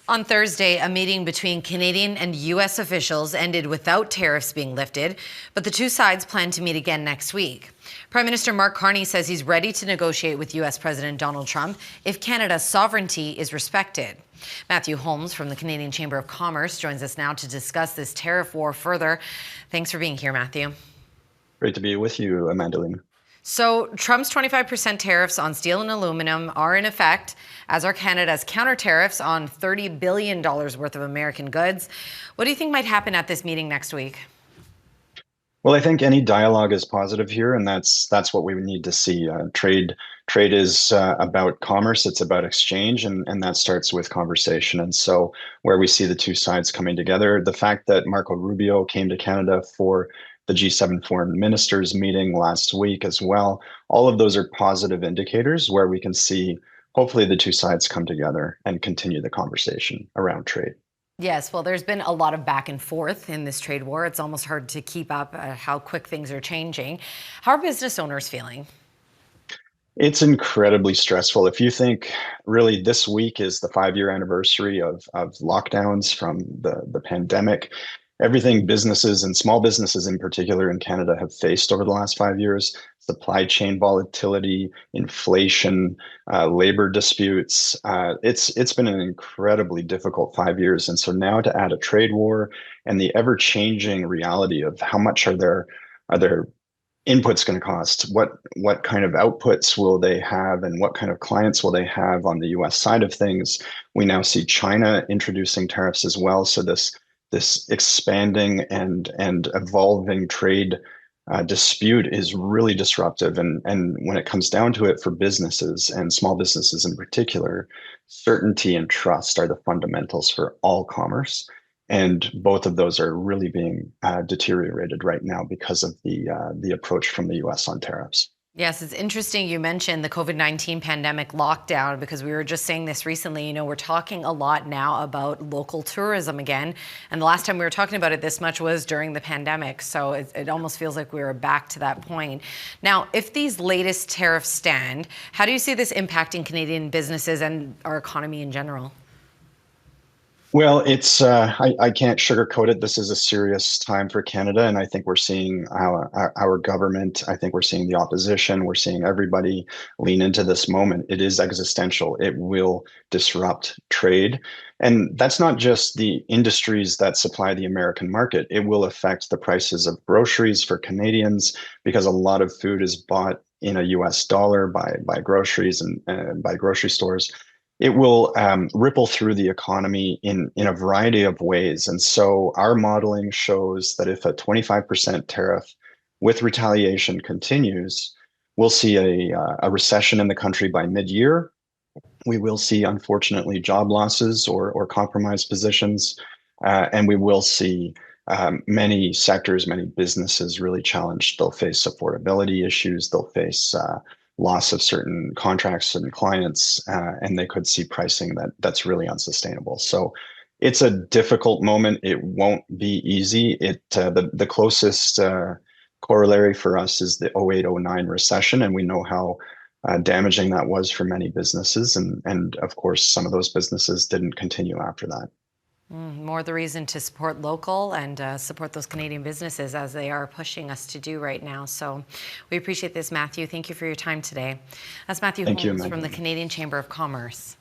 On Thursday, a meeting between Canadian and U.S. officials ended without tariffs being lifted, but the two sides plan to meet again next week. Prime Minister Mark Carney says he's ready to negotiate with U.S. President Donald Trump if Canada's sovereignty is respected. Matthew Holmes from the Canadian Chamber of Commerce joins us now to discuss this tariff war further. Thanks for being here, Matthew. Great to be with you, Amandaline. So Trump's 25% tariffs on steel and aluminum are in effect, as are Canada's counter tariffs on $30 billion worth of American goods. What do you think might happen at this meeting next week? Well, I think any dialogue is positive here, and that's what we need to see. Trade is about commerce; it's about exchange, and that starts with conversation. And so, where we see the two sides coming together, the fact that Marco Rubio came to Canada for the G7 foreign ministers meeting last week as well, all of those are positive indicators where we can see hopefully the two sides come together and continue the conversation around trade. Yes, well, there's been a lot of back and forth in this trade war. It's almost hard to keep up how quick things are changing. How are business owners feeling? It's incredibly stressful. If you think really this week is the 5-year anniversary of lockdowns from the pandemic, everything businesses and small businesses in particular in Canada have faced over the last 5 years, supply chain volatility, inflation, labor disputes. It's been an incredibly difficult 5 years. And so now to add a trade war and the ever-changing reality of how much are their inputs going to cost, what kind of outputs will they have, and what kind of clients will they have on the US side of things. We now see China introducing tariffs as well. So this expanding and evolving trade dispute is really disruptive. And when it comes down to it, for businesses and small businesses in particular, certainty and trust are the fundamentals for all commerce. And both of those are really being deteriorated right now because of the approach from the US on tariffs. Yes, it's interesting you mentioned the COVID-19 pandemic lockdown, because we were just saying this recently. We're talking a lot now about local tourism again. And the last time we were talking about it this much was during the pandemic. So it almost feels like we were back to that point. Now, if these latest tariffs stand, how do you see this impacting Canadian businesses and our economy in general? Well, I can't sugarcoat it. This is a serious time for Canada, and I think we're seeing our government. I think we're seeing the opposition. We're seeing everybody lean into this moment. It is existential. It will disrupt trade, and that's not just the industries that supply the American market. It will affect the prices of groceries for Canadians, because a lot of food is bought in a US dollar by groceries and by grocery stores. It will ripple through the economy in a variety of ways. And so our modeling shows that if a 25% tariff with retaliation continues, we'll see a recession in the country by mid-year. We will see, unfortunately, job losses or compromised positions. And we will see many sectors, many businesses really challenged. They'll face affordability issues. They'll face loss of certain contracts and clients, and they could see pricing that's really unsustainable. So it's a difficult moment. It won't be easy. The closest corollary for us is the 08-09 recession, and we know how damaging that was for many businesses. And of course, some of those businesses didn't continue after that. More the reason to support local and support those Canadian businesses, as they are pushing us to do right now. So we appreciate this, Matthew. Thank you for your time today. That's Matthew Thank you, Holmes Amanda. from the Canadian Chamber of Commerce.